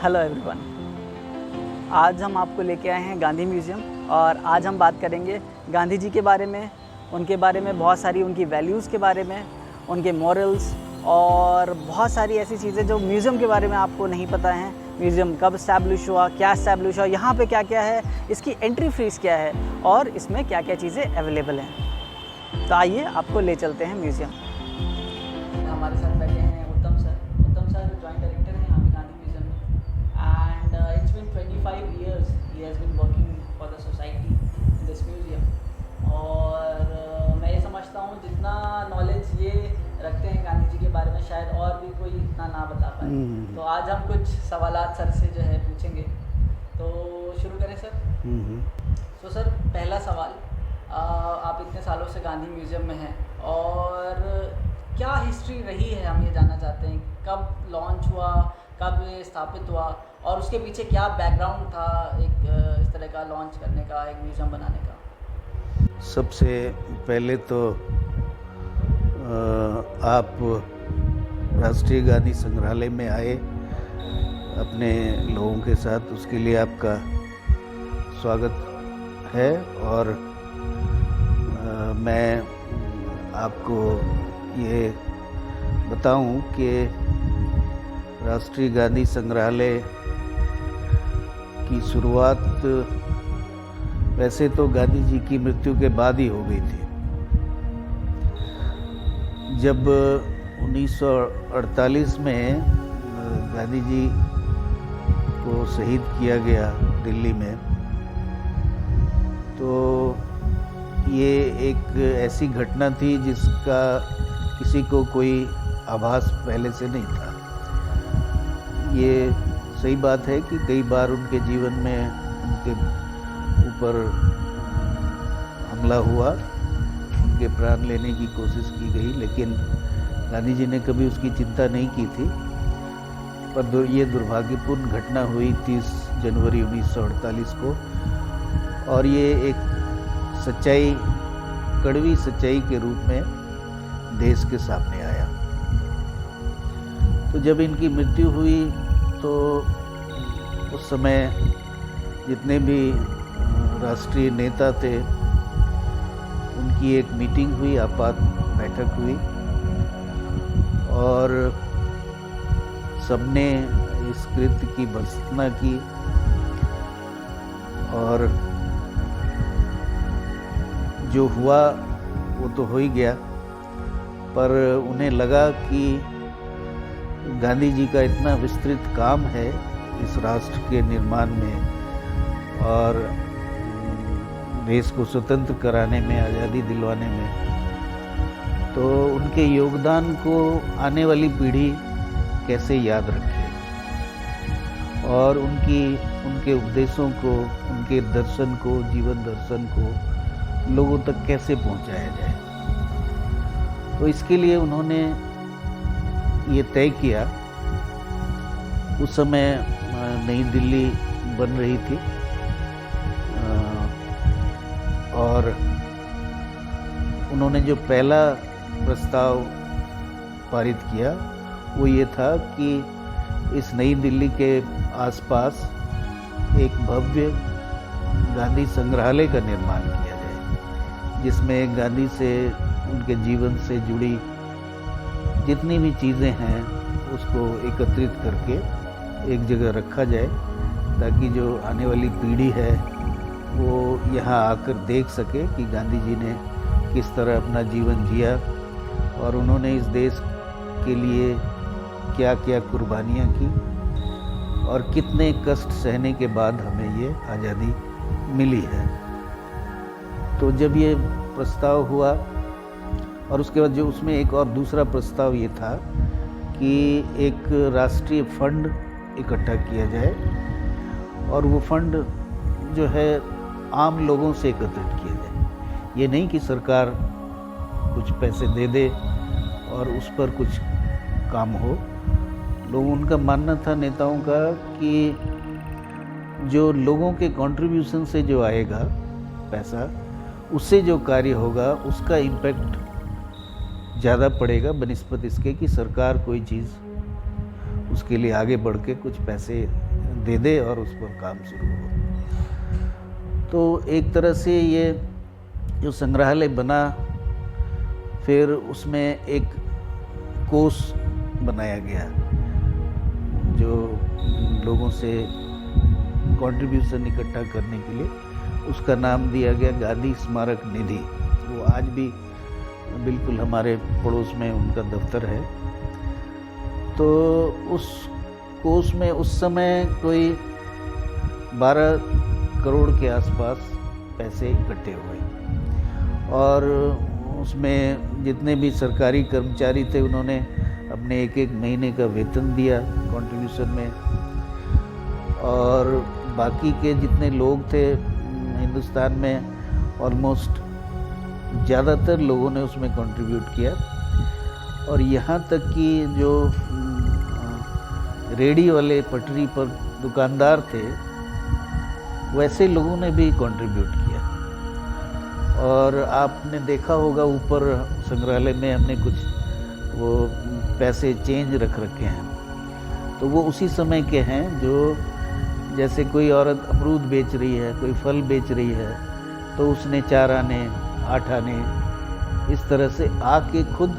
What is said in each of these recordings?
Hello everyone. आज हम आपको लेके आए हैं गांधी म्यूज़ियम और आज हम बात करेंगे गांधी जी के बारे में, उनके बारे में बहुत सारी उनकी वैल्यूज़ के बारे में, उनके मॉरल्स और बहुत सारी ऐसी चीज़ें जो म्यूज़ियम के बारे में आपको नहीं पता हैं। म्यूज़ियम कब इस्टेब्लिश हुआ, क्या इस्टेब्लिश हुआ, यहाँ पे क्या क्या है, इसकी एंट्री फ़ीस क्या है और इसमें क्या क्या चीज़ें अवेलेबल हैं। तो आइए आपको ले चलते हैं म्यूज़ियम। हमारे साथ बैठे हैं उत्तम सर जॉइंट डायरेक्टर हैं यहाँ पे गांधी म्यूज़ियम में and it's been 25 years he has been working for the society in this museum. और मैं ये समझता हूँ जितना नॉलेज ये रखते हैं गांधी जी के बारे में शायद और भी कोई इतना ना बता पाए। तो आज हम कुछ सवालात सर से जो है पूछेंगे, तो शुरू करें सर। तो सर पहला सवाल, आप इतने सालों से गांधी म्यूज़ियम में हैं और क्या हिस्ट्री रही है, हम ये जानना चाहते हैं। कब लॉन्च हुआ, कब ये स्थापित हुआ और उसके पीछे क्या बैकग्राउंड था एक इस तरह का लॉन्च करने का, एक म्यूज़ियम बनाने का। सबसे पहले तो आप राष्ट्रीय गांधी संग्रहालय में आए अपने लोगों के साथ, उसके लिए आपका स्वागत है। और मैं आपको ये बताऊं कि राष्ट्रीय गांधी संग्रहालय की शुरुआत वैसे तो गांधी जी की मृत्यु के बाद ही हो गई थी। जब 1948 में गांधी जी को शहीद किया गया दिल्ली में, तो ये एक ऐसी घटना थी जिसका किसी को कोई आभास पहले से नहीं था। ये सही बात है कि कई बार उनके जीवन में उनके ऊपर हमला हुआ, उनके प्राण लेने की कोशिश की गई, लेकिन गांधी जी ने कभी उसकी चिंता नहीं की थी। पर ये दुर्भाग्यपूर्ण घटना हुई 30 जनवरी 1948 को, और ये एक सच्चाई, कड़वी सच्चाई के रूप में देश के सामने आया। तो जब इनकी मृत्यु हुई तो उस समय जितने भी राष्ट्रीय नेता थे उनकी एक मीटिंग हुई, आपात बैठक हुई और सबने इस कृत्य की भर्त्सना की। और जो हुआ वो तो हो ही गया, पर उन्हें लगा कि गांधी जी का इतना विस्तृत काम है इस राष्ट्र के निर्माण में और देश को स्वतंत्र कराने में, आज़ादी दिलवाने में, तो उनके योगदान को आने वाली पीढ़ी कैसे याद रखे और उनके उपदेशों को, उनके दर्शन को, जीवन दर्शन को लोगों तक कैसे पहुंचाया जाए। तो इसके लिए उन्होंने ये तय किया। उस समय नई दिल्ली बन रही थी और उन्होंने जो पहला प्रस्ताव पारित किया वो ये था कि इस नई दिल्ली के आसपास एक भव्य गांधी संग्रहालय का निर्माण किया जाए, जिसमें गांधी से, उनके जीवन से जुड़ी जितनी भी चीज़ें हैं उसको एकत्रित करके एक जगह रखा जाए, ताकि जो आने वाली पीढ़ी है वो यहाँ आकर देख सके कि गांधी जी ने किस तरह अपना जीवन जिया और उन्होंने इस देश के लिए क्या क्या कुर्बानियाँ की और कितने कष्ट सहने के बाद हमें ये आज़ादी मिली है। तो जब ये प्रस्ताव हुआ और उसके बाद जो उसमें एक और दूसरा प्रस्ताव ये था कि एक राष्ट्रीय फंड इकट्ठा किया जाए और वो फंड जो है आम लोगों से एकत्रित किया जाए। ये नहीं कि सरकार कुछ पैसे दे दे और उस पर कुछ काम हो। लोगों, उनका मानना था नेताओं का कि जो लोगों के कंट्रीब्यूशन से जो आएगा पैसा, उससे जो कार्य होगा उसका इम्पैक्ट ज़्यादा पड़ेगा बनिस्बत इसके कि सरकार कोई चीज़ उसके लिए आगे बढ़ के कुछ पैसे दे दे और उस पर काम शुरू हो। तो एक तरह से ये जो संग्रहालय बना, फिर उसमें एक कोष बनाया गया जो लोगों से कंट्रीब्यूशन इकट्ठा करने के लिए, उसका नाम दिया गया गांधी स्मारक निधि। वो आज भी बिल्कुल हमारे पड़ोस में उनका दफ्तर है। तो उस कोष में उस समय कोई 12 करोड़ के आसपास पैसे इकट्ठे हुए और उसमें जितने भी सरकारी कर्मचारी थे उन्होंने अपने एक एक महीने का वेतन दिया कंट्रीब्यूशन में, और बाकी के जितने लोग थे हिंदुस्तान में ऑलमोस्ट ज़्यादातर लोगों ने उसमें कंट्रीब्यूट किया। और यहाँ तक कि जो रेडी वाले पटरी पर दुकानदार थे वैसे लोगों ने भी कंट्रीब्यूट किया। और आपने देखा होगा ऊपर संग्रहालय में हमने कुछ वो पैसे चेंज रख रखे हैं, तो वो उसी समय के हैं जो जैसे कोई औरत अमरूद बेच रही है, कोई फल बेच रही है, तो उसने 4 आने 8 आने इस तरह से आके खुद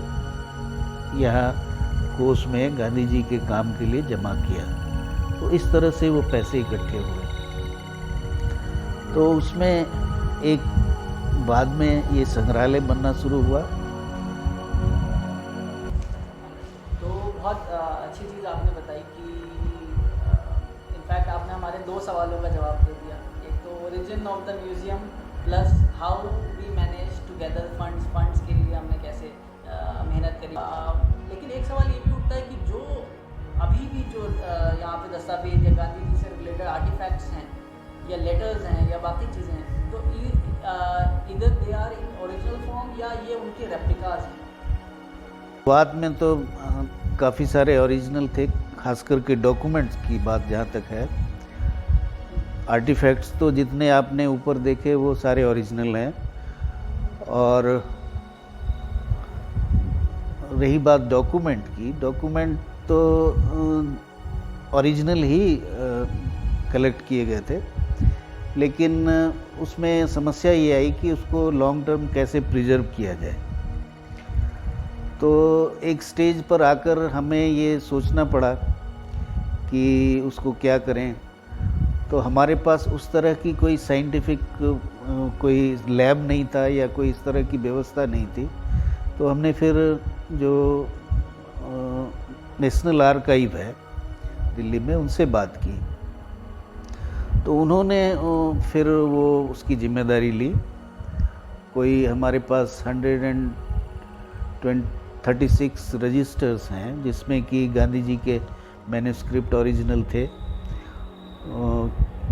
यहाँ कोष में गांधी जी के काम के लिए जमा किया। तो इस तरह से वो पैसे इकट्ठे हुए। तो उसमें एक बाद में ये संग्रहालय बनना शुरू हुआ। तो बहुत अच्छी चीज़ आपने बताई कि इनफैक्ट आपने हमारे 2 सवालों का जवाब दे दिया। एक तो origin of the museum plus how we manage to gather funds के लिए हमने कैसे मेहनत करी। लेकिन एक सवाल ये भी उठता है कि जो अभी भी जो यहाँ पे दस्तावेज या गांधी जी से रिलेटेड आर्टिफैक्ट्स हैं या लेटर्स हैं या बाकी चीज़ें हैं, तो इधर they are in original form या ये उनके रेप्लिकाज हैं? बाद में तो काफ़ी सारे ओरिजिनल थे, खास करके डॉक्यूमेंट्स की बात जहाँ तक है। आर्टिफैक्ट्स तो जितने आपने ऊपर देखे वो सारे ओरिजिनल हैं। और रही बात डॉक्यूमेंट की, डॉक्यूमेंट तो ओरिजिनल ही कलेक्ट किए गए थे, लेकिन उसमें समस्या ये आई कि उसको लॉन्ग टर्म कैसे प्रिजर्व किया जाए। तो एक स्टेज पर आकर हमें ये सोचना पड़ा कि उसको क्या करें। तो हमारे पास उस तरह की कोई साइंटिफिक कोई लैब नहीं था या कोई इस तरह की व्यवस्था नहीं थी। तो हमने फिर जो नेशनल आर्काइव है दिल्ली में, उनसे बात की। तो उन्होंने फिर वो उसकी जिम्मेदारी ली। कोई हमारे पास 136 रजिस्टर्स हैं जिसमें कि गांधी जी के मैन्युस्क्रिप्ट ओरिजिनल थे।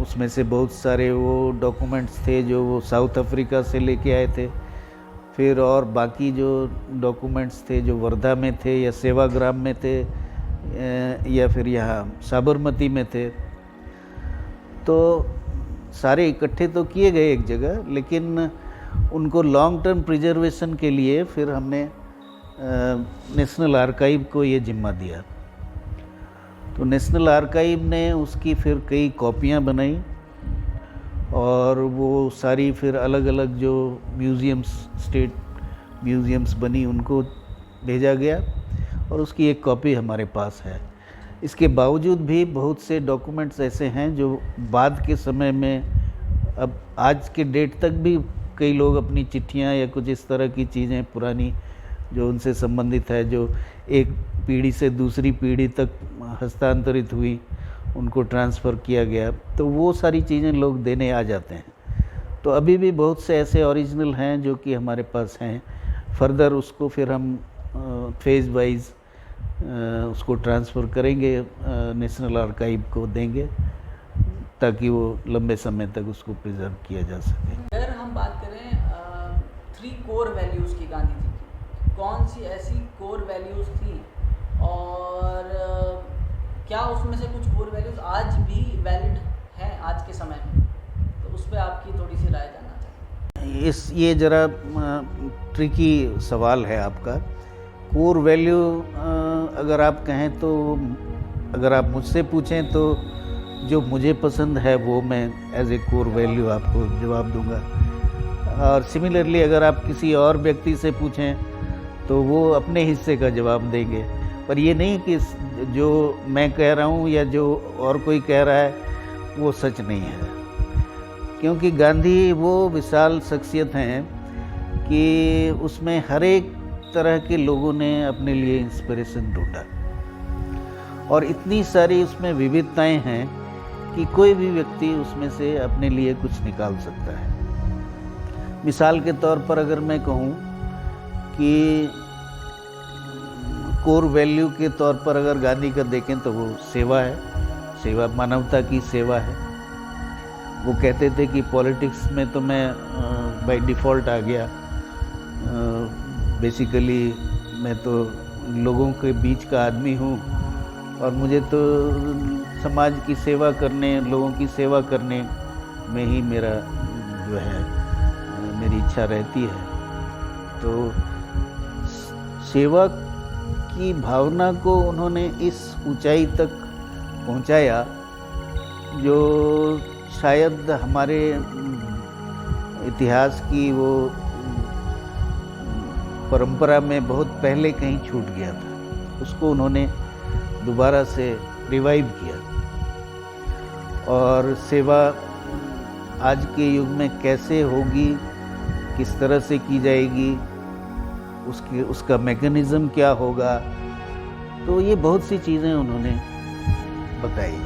उसमें से बहुत सारे वो डॉक्यूमेंट्स थे जो वो साउथ अफ्रीका से लेके आए थे। फिर और बाकी जो डॉक्यूमेंट्स थे जो वर्धा में थे या सेवाग्राम में थे या फिर यहाँ साबरमती में थे, तो सारे इकट्ठे तो किए गए एक जगह, लेकिन उनको लॉन्ग टर्म प्रिजर्वेशन के लिए फिर हमने नेशनल आर्काइव को ये जिम्मा दिया। तो नेशनल आर्काइव ने उसकी फिर कई कॉपियाँ बनाई और वो सारी फिर अलग अलग जो म्यूज़ियम्स, स्टेट म्यूज़ियम्स बनी, उनको भेजा गया और उसकी एक कॉपी हमारे पास है। इसके बावजूद भी बहुत से डॉक्यूमेंट्स ऐसे हैं जो बाद के समय में, अब आज के डेट तक भी कई लोग अपनी चिट्ठियां या कुछ इस तरह की चीज़ें पुरानी जो उनसे संबंधित है, जो एक पीढ़ी से दूसरी पीढ़ी तक हस्तांतरित हुई, उनको ट्रांसफ़र किया गया, तो वो सारी चीज़ें लोग देने आ जाते हैं। तो अभी भी बहुत से ऐसे ओरिजिनल हैं जो कि हमारे पास हैं। फर्दर उसको फिर हम फेज़ वाइज उसको ट्रांसफ़र करेंगे, नेशनल आर्काइव को देंगे ताकि वो लंबे समय तक उसको प्रिजर्व किया जा सके। अगर हम बात करें 3 कोर वैल्यूज़ की गांधी जी की, कौन सी ऐसी कोर वैल्यूज़ थी और क्या उसमें से कुछ कोर वैल्यूज़ आज भी वैलिड हैं आज के समय में? तो उस पर आपकी थोड़ी सी राय जानना चाहते हैं। ये ज़रा ट्रिकी सवाल है आपका। कोर वैल्यू अगर आप कहें तो, अगर आप मुझसे पूछें तो जो मुझे पसंद है वो मैं एज ए कोर वैल्यू आपको जवाब दूंगा। और सिमिलरली अगर आप किसी और व्यक्ति से पूछें तो वो अपने हिस्से का जवाब देंगे, पर ये नहीं कि जो मैं कह रहा हूँ या जो और कोई कह रहा है वो सच नहीं है। क्योंकि गांधी वो विशाल शख्सियत हैं कि उसमें हर एक तरह के लोगों ने अपने लिए इंस्पिरेशन ढूंढा, और इतनी सारी उसमें विविधताएं हैं कि कोई भी व्यक्ति उसमें से अपने लिए कुछ निकाल सकता है। मिसाल के तौर पर अगर मैं कहूँ कि कोर वैल्यू के तौर पर अगर गांधी का देखें तो वो सेवा है, सेवा मानवता की सेवा है। वो कहते थे कि पॉलिटिक्स में तो मैं बाय डिफ़ॉल्ट आ गया, बेसिकली मैं तो लोगों के बीच का आदमी हूँ और मुझे तो समाज की सेवा करने, लोगों की सेवा करने में ही मेरा जो है मेरी इच्छा रहती है। तो सेवा की भावना को उन्होंने इस ऊंचाई तक पहुंचाया जो शायद हमारे इतिहास की वो परंपरा में बहुत पहले कहीं छूट गया था। उसको उन्होंने दोबारा से रिवाइव किया, और सेवा आज के युग में कैसे होगी, किस तरह से की जाएगी, उसका मैकेनिज्म क्या होगा, तो ये बहुत सी चीज़ें उन्होंने बताई।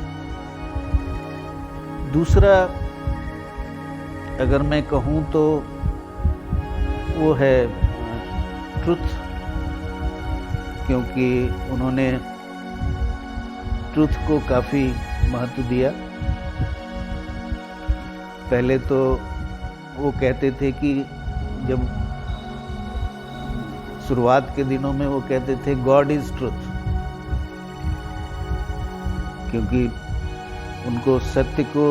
दूसरा अगर मैं कहूँ तो वो है ट्रुथ, क्योंकि उन्होंने ट्रुथ को काफ़ी महत्व दिया। पहले तो वो कहते थे कि जब शुरुआत के दिनों में वो कहते थे गॉड इज ट्रुथ, क्योंकि उनको सत्य को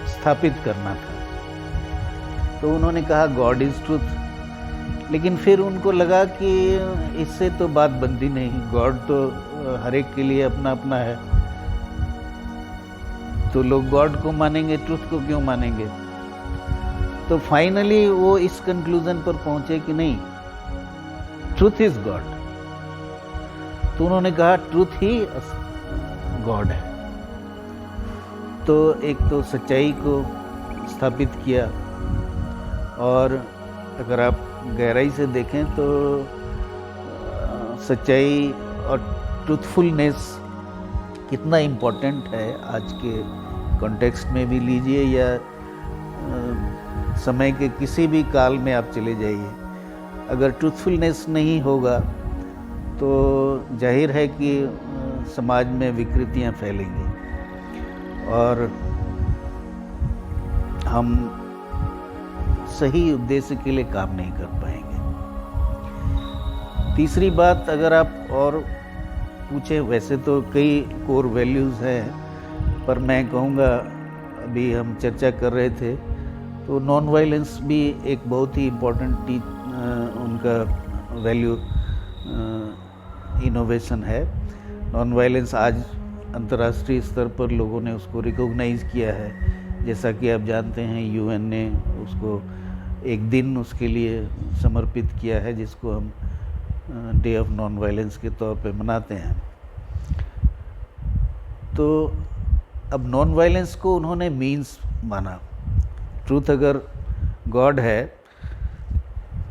स्थापित करना था। तो उन्होंने कहा गॉड इज ट्रुथ, लेकिन फिर उनको लगा कि इससे तो बात बनती नहीं, गॉड तो हर एक के लिए अपना अपना है, तो लोग गॉड को मानेंगे, ट्रुथ को क्यों मानेंगे। तो फाइनली वो इस कंक्लूजन पर पहुंचे कि नहीं, ट्रुथ इज गॉड। तो उन्होंने कहा ट्रुथ ही गॉड है। तो एक तो सच्चाई को स्थापित किया, और अगर आप गहराई से देखें तो सच्चाई और ट्रूथफुलनेस कितना इम्पोर्टेंट है आज के कॉन्टेक्स्ट में भी लीजिए, या समय के किसी भी काल में आप चले जाइए। अगर ट्रूथफुलनेस नहीं होगा तो जाहिर है कि समाज में विकृतियां फैलेंगी और हम सही उद्देश्य के लिए काम नहीं कर पाएंगे। तीसरी बात अगर आप और पूछे, वैसे तो कई कोर वैल्यूज़ हैं, पर मैं कहूँगा अभी हम चर्चा कर रहे थे तो नॉन वायलेंस भी एक बहुत ही इम्पोर्टेंट उनका वैल्यू इनोवेशन है। नॉन वायलेंस आज अंतर्राष्ट्रीय स्तर पर लोगों ने उसको रिकॉग्नाइज़ किया है। जैसा कि आप जानते हैं यूएन ने उसको एक दिन उसके लिए समर्पित किया है, जिसको हम डे ऑफ नॉन वायलेंस के तौर पे मनाते हैं। तो अब नॉन वायलेंस को उन्होंने मीन्स माना। ट्रूथ अगर गॉड है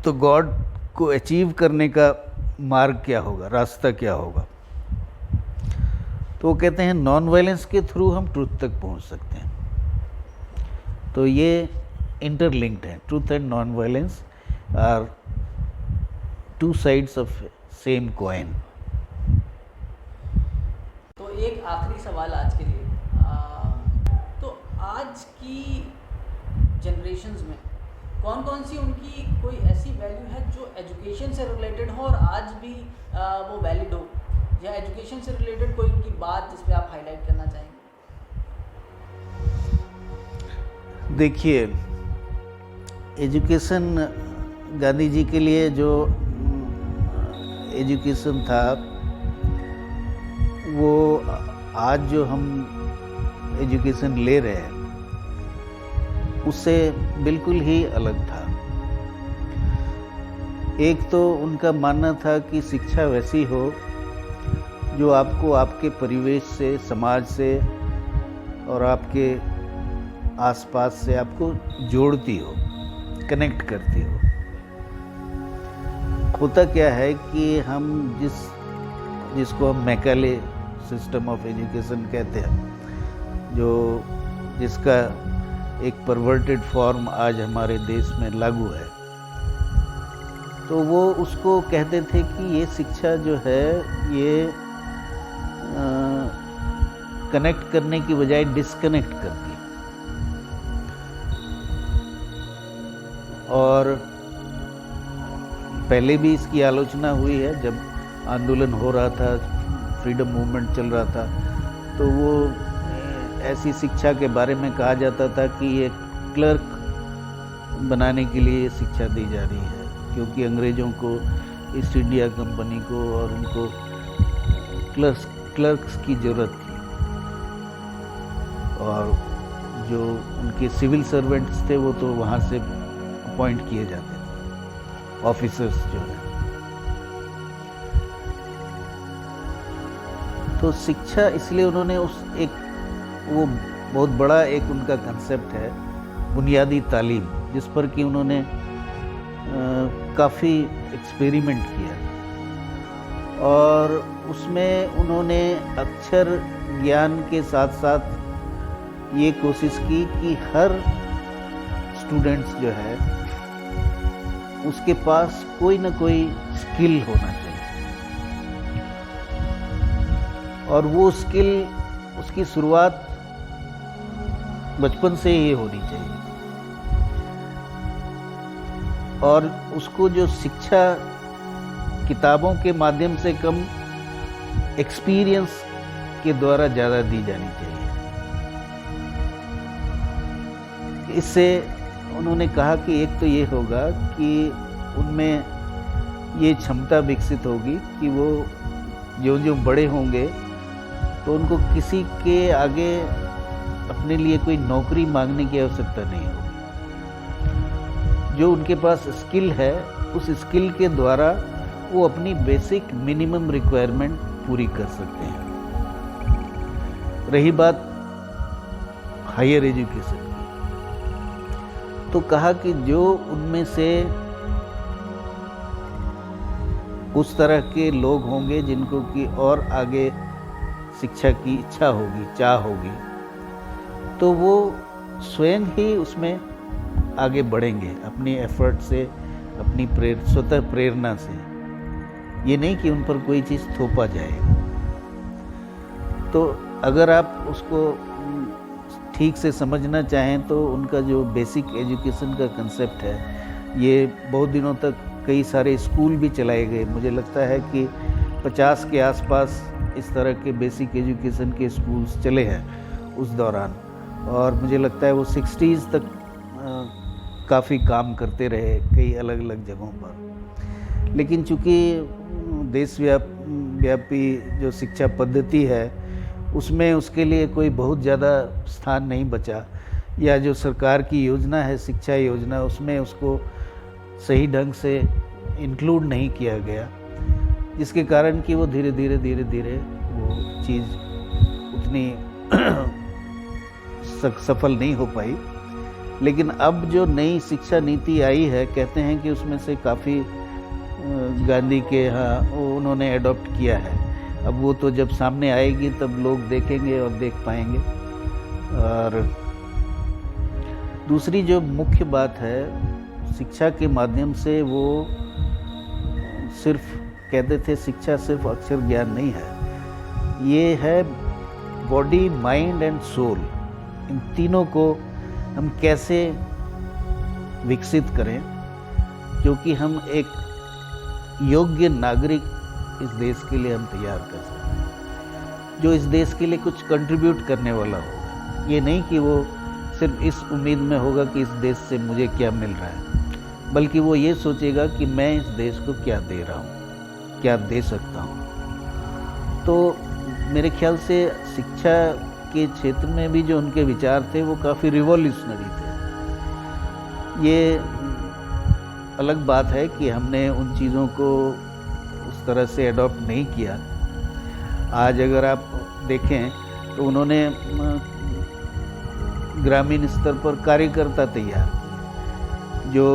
तो गॉड को अचीव करने का मार्ग क्या होगा, रास्ता क्या होगा। तो वो कहते हैं नॉन वायलेंस के थ्रू हम ट्रूथ तक पहुंच सकते हैं। तो ये इंटरलिंक्ड है। Truth and non violence are two sides of same coin. तो एक आखिरी सवाल आज के लिए, तो आज की जनरेशंस में कौन कौन सी उनकी कोई ऐसी वैल्यू है जो एजुकेशन से रिलेटेड हो और आज भी वो वैलिड हो, या एजुकेशन से रिलेटेड कोई उनकी बात जिस पे आप हाईलाइट करना चाहेंगे? देखिए, एजुकेशन गांधी जी के लिए जो एजुकेशन था वो आज जो हम एजुकेशन ले रहे हैं उससे बिल्कुल ही अलग था। एक तो उनका मानना था कि शिक्षा वैसी हो जो आपको आपके परिवेश से, समाज से और आपके आसपास से आपको जोड़ती हो, कनेक्ट करती हो। होता क्या है कि हम जिसको हम मैकाले सिस्टम ऑफ एजुकेशन कहते हैं, जिसका एक परवर्टेड फॉर्म आज हमारे देश में लागू है, तो वो उसको कहते थे कि ये शिक्षा जो है ये कनेक्ट करने की बजाय डिस्कनेक्ट करती है। और पहले भी इसकी आलोचना हुई है, जब आंदोलन हो रहा था, फ्रीडम मूवमेंट चल रहा था, तो वो ऐसी शिक्षा के बारे में कहा जाता था कि ये क्लर्क बनाने के लिए शिक्षा दी जा रही है, क्योंकि अंग्रेज़ों को, ईस्ट इंडिया कंपनी को और उनको क्लर्क्स की ज़रूरत थी। और जो उनके सिविल सर्वेंट्स थे वो तो वहाँ से अपॉइंट किए जाते थे, ऑफिसर्स जो हैं। तो शिक्षा इसलिए उन्होंने वो बहुत बड़ा एक उनका कंसेप्ट है बुनियादी तालीम, जिस पर कि उन्होंने काफ़ी एक्सपेरिमेंट किया और उसमें उन्होंने अक्षर ज्ञान के साथ साथ ये कोशिश की कि हर स्टूडेंट्स जो है उसके पास कोई ना कोई स्किल होना चाहिए, और वो स्किल, उसकी शुरुआत बचपन से ही होनी चाहिए। और उसको जो शिक्षा किताबों के माध्यम से कम, एक्सपीरियंस के द्वारा ज़्यादा दी जानी चाहिए। इससे उन्होंने कहा कि एक तो ये होगा कि उनमें ये क्षमता विकसित होगी कि वो जो बड़े होंगे तो उनको किसी के आगे अपने लिए कोई नौकरी मांगने की आवश्यकता नहीं होगी। जो उनके पास स्किल है, उस स्किल के द्वारा वो अपनी बेसिक मिनिमम रिक्वायरमेंट पूरी कर सकते हैं। रही बात हायर एजुकेशन की, तो कहा कि जो उनमें से उस तरह के लोग होंगे जिनको कि और आगे शिक्षा की इच्छा होगी, चाह होगी, तो वो स्वयं ही उसमें आगे बढ़ेंगे अपनी एफर्ट से, अपनी स्वतः प्रेरणा से। ये नहीं कि उन पर कोई चीज़ थोपा जाएगा। तो अगर आप उसको ठीक से समझना चाहें तो उनका जो बेसिक एजुकेशन का कंसेप्ट है, ये बहुत दिनों तक कई सारे स्कूल भी चलाए गए। मुझे लगता है कि 50 के आसपास इस तरह के बेसिक एजुकेशन के स्कूल्स चले हैं उस दौरान, और मुझे लगता है वो 60s तक काफ़ी काम करते रहे कई अलग अलग जगहों पर। लेकिन चूँकि देशव्यापी जो शिक्षा पद्धति है उसमें उसके लिए कोई बहुत ज़्यादा स्थान नहीं बचा, या जो सरकार की योजना है, शिक्षा योजना, उसमें उसको सही ढंग से इंक्लूड नहीं किया गया, जिसके कारण कि वो धीरे धीरे वो चीज़ उतनी सफल नहीं हो पाई। लेकिन अब जो नई शिक्षा नीति आई है, कहते हैं कि उसमें से काफ़ी गांधी के यहाँ उन्होंने एडॉप्ट किया है। अब वो तो जब सामने आएगी तब लोग देखेंगे और देख पाएंगे। और दूसरी जो मुख्य बात है, शिक्षा के माध्यम से वो सिर्फ कहते थे शिक्षा सिर्फ अक्षर ज्ञान नहीं है, ये है बॉडी, माइंड एंड सोल। इन तीनों को हम कैसे विकसित करें, क्योंकि हम एक योग्य नागरिक इस देश के लिए हम तैयार कर सकें, जो इस देश के लिए कुछ कंट्रीब्यूट करने वाला होगा। ये नहीं कि वो सिर्फ इस उम्मीद में होगा कि इस देश से मुझे क्या मिल रहा है, बल्कि वो ये सोचेगा कि मैं इस देश को क्या दे रहा हूँ, क्या दे सकता हूँ। तो मेरे ख्याल से शिक्षा के क्षेत्र में भी जो उनके विचार थे वो काफ़ी रिवॉल्यूशनरी थे। ये अलग बात है कि हमने उन चीज़ों को उस तरह से अडॉप्ट नहीं किया। आज अगर आप देखें तो उन्होंने ग्रामीण स्तर पर कार्यकर्ता तैयार, जो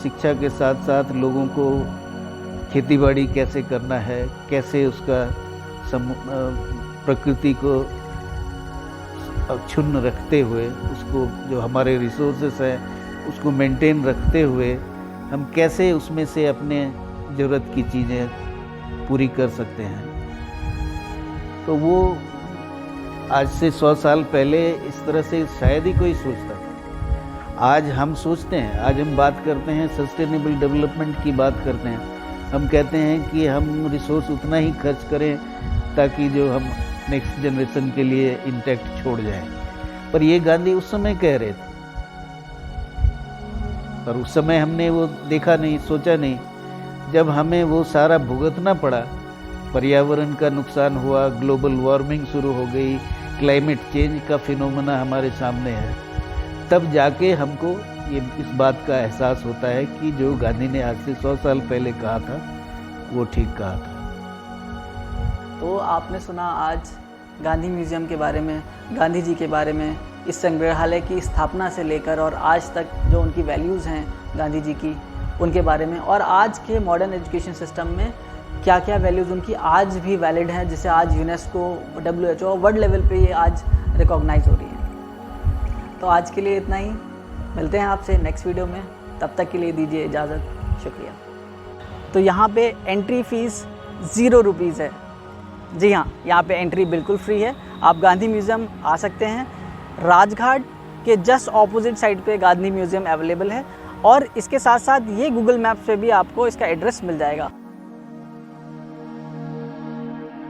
शिक्षा के साथ साथ लोगों को खेतीबाड़ी कैसे करना है, कैसे उसका प्रकृति को अक्षुण्ण रखते हुए, उसको जो हमारे रिसोर्सेस हैं उसको मेंटेन रखते हुए हम कैसे उसमें से अपने ज़रूरत की चीज़ें पूरी कर सकते हैं। तो वो आज से 100 साल पहले इस तरह से शायद ही कोई सोचता था। आज हम सोचते हैं, आज हम बात करते हैं सस्टेनेबल डेवलपमेंट की बात करते हैं। हम कहते हैं कि हम रिसोर्स उतना ही खर्च करें ताकि जो हम नेक्स्ट जनरेशन के लिए इंटैक्ट छोड़ जाएं। पर ये गांधी उस समय कह रहे थे, पर उस समय हमने वो देखा नहीं, सोचा नहीं। जब हमें वो सारा भुगतना पड़ा, पर्यावरण का नुकसान हुआ, ग्लोबल वार्मिंग शुरू हो गई, क्लाइमेट चेंज का फिनोमेना हमारे सामने है, तब जाके हमको ये इस बात का एहसास होता है कि जो गांधी ने आज से 100 साल पहले कहा था वो ठीक कहा था। तो आपने सुना आज गांधी म्यूज़ियम के बारे में, गांधी जी के बारे में, इस संग्रहालय की स्थापना से लेकर और आज तक जो उनकी वैल्यूज़ हैं गांधी जी की, उनके बारे में, और आज के मॉडर्न एजुकेशन सिस्टम में क्या क्या वैल्यूज़ उनकी आज भी वैलिड हैं, जिसे आज यूनेस्को, WHO वर्ल्ड लेवल पे ये आज रिकॉग्नाइज हो रही है। तो आज के लिए इतना ही, मिलते हैं आपसे नेक्स्ट वीडियो में, तब तक के लिए दीजिए इजाज़त, शुक्रिया। तो यहाँ पे एंट्री फ़ीस 0 रुपीज़ है। जी हाँ, यहाँ पे एंट्री बिल्कुल फ्री है। आप गांधी म्यूज़ियम आ सकते हैं। राजघाट के जस्ट ऑपोजिट साइड पे गांधी म्यूज़ियम अवेलेबल है, और इसके साथ साथ ये गूगल मैप्स पे भी आपको इसका एड्रेस मिल जाएगा।